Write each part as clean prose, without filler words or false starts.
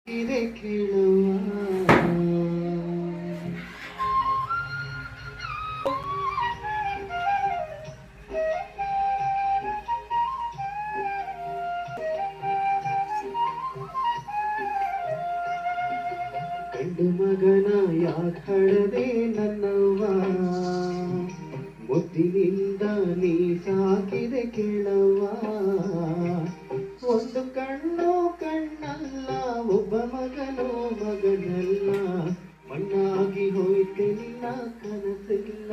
ಇದೆ ಕೇಳುವ ಗಂಡು ಮಗನ ಯಾಕಳದೆ ನನ್ನವ್ವ ಮುದ್ದಿನಿಂದ ನೀ ಸಾಕಿದೆ ಕೇಳವ್ವ ಒಂದು ಕಣ್ಣು ಕಣ್ಣಲ್ಲ ಒಬ್ಬ ಮಗನೋ ಮಗನಲ್ಲ ಮಣ್ಣಾಗಿ ಹೋಯ್ತೆ ನಿನ್ನ ಕನಸಿಲ್ಲ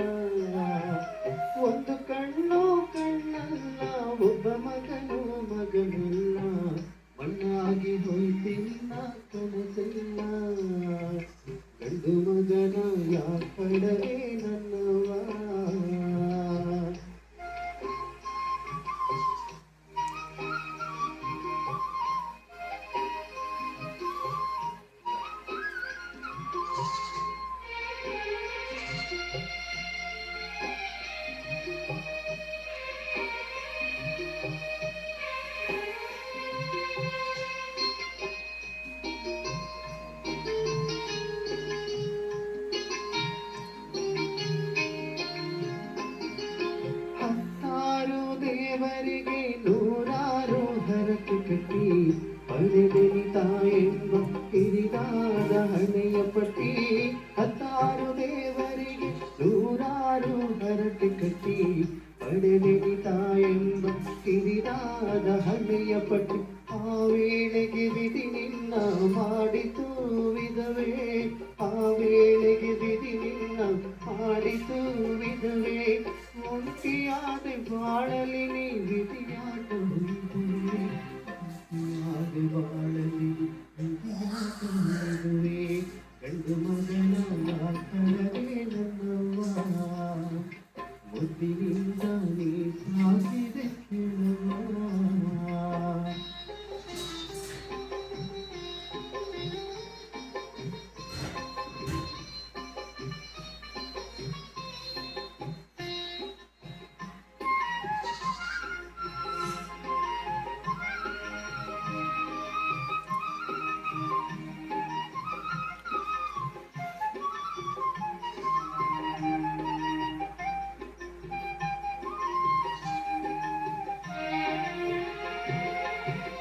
ಒಂದು ಕಣ್ಣು ಕಣ್ಣಲ್ಲ ಒಬ್ಬ ಮಗನೋ ಮಗನಲ್ಲ ಮಣ್ಣಾಗಿ ಹೋಯ್ತೆ ನಿನ್ನ ಕನಸಿಲ್ಲ ಗಂಡು ಮಗನ ಯಾಕಡವೇ ನನ್ನವ್ವ ದೇವರಿಗೆ ನೂರಾರು ಹರಕೆ ಕಟ್ಟಿ ಪಡೆದೆನಿತ ಎಂಬ ಕಿರಿದಾದ ಹಣೆಯ ಪಟ್ಟಿ ಹತ್ತಾರು ದೇವರಿಗೆ ನೂರಾರು ಹರಕೆ ಕಟ್ಟಿ ಪಡೆದೆನಿತ ಎಂಬ ಕಿರಿದಾದ ಹಣೆಯ ಪಟ್ಟಿ ಆ ವೇಳೆಗೆ ವಿಧಿ ನಿನ್ನ ಮಾಡಿತು ವಿಧವೇ ಆ ವೇಳೆಗೆ ವಿಧಿ ನಿನ್ನ ಮಾಡಿತು ವಿಧವೇ ಒಂಟಿಯಾದ ಬಾಳಲಿ ನೀ ವಿಧಿಯಾಟ ಬಾಳಲಿ ವಿಧಿಯಾಟವೇ ಗಂಡು ಮಗನ ಕಳವೇ ನನ್ನವ್ವ ಮುದ್ದಿನಿಂದ ನೀ ಸಾಕಿದೆ ಕೇಳವ್ವ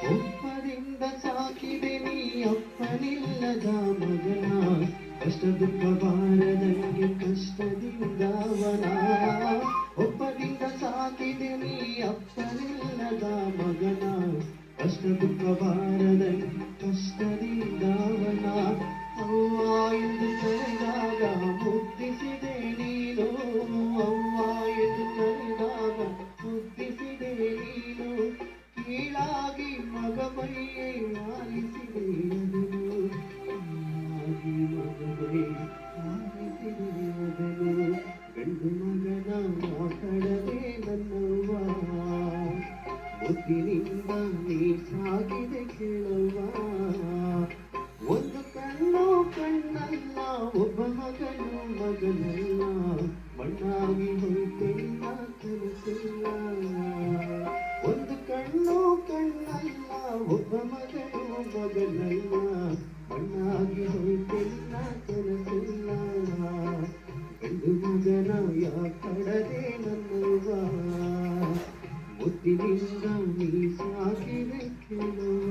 ಒಪ್ಪದಿಂದ ಸಾಕಿದೆ ನೀ ಅಪ್ಪನಿಲ್ಲದ ಮಗನ ಕಷ್ಟ ದುಃಖ ಬಾರದಂಗೆ ಕಷ್ಟದಿಂದವನ ಒಪ್ಪದಿಂದ ಸಾಕಿದೆ ನೀ ಅಪ್ಪನಿಲ್ಲದ ಮಗನ ಕಷ್ಟ ದುಃಖ ಬಾರದಂಗೆ ಕಷ್ಟದಿಂದವನ ಅವ್ವ ಎಂದು ಕರೆದಾಗ ಮುದ್ದಿಸಿದೆ ನೀನು ಅವ್ವ ಎಂದು ಕರೆದಾಗ ಮುದ್ದಿಸಿದೆ ನೀನು ಕೀಳಾಗಿ ಮಗ ಬೈಯೇ ಆಲಿಸಿದೆ ಅದನು ಗಂಡು ಮಗನ ಮಾತಾಡದೆ ನನ್ನವ್ವ ಮುದ್ದಿನಿಂದ ನೀ ಸಾಗಿದೆ ಕೇಳವ್ವ ಒಂದು ಕಣ್ಣು ಕಣ್ಣಲ್ಲ ಒಬ್ಬ ಮಗನು ಮಗನಲ್ಲ ಮಣ್ಣಾಗಿ ಹೋಯ್ತೆ ನಿನ್ನ ಕನಸಿಲ್ಲ ಒಂದು ಕಣ್ಣು ಕಣ್ಣಲ್ಲ ಒಬ್ಬ ಮಗನು ಮಗನಲ್ಲ ಮಣ್ಣಾಗಿ ಹೋಯ್ತೆ ನಿನ್ನ ಕನಸಿಲ್ಲ ಗಂಡು ಮಗನ ಯಾಕಡದೆ ನನ್ನವ್ವ ಮುದ್ದಿನಿಂದ ನೀ ಸಾಕಿದೆ ಕೇಳುವ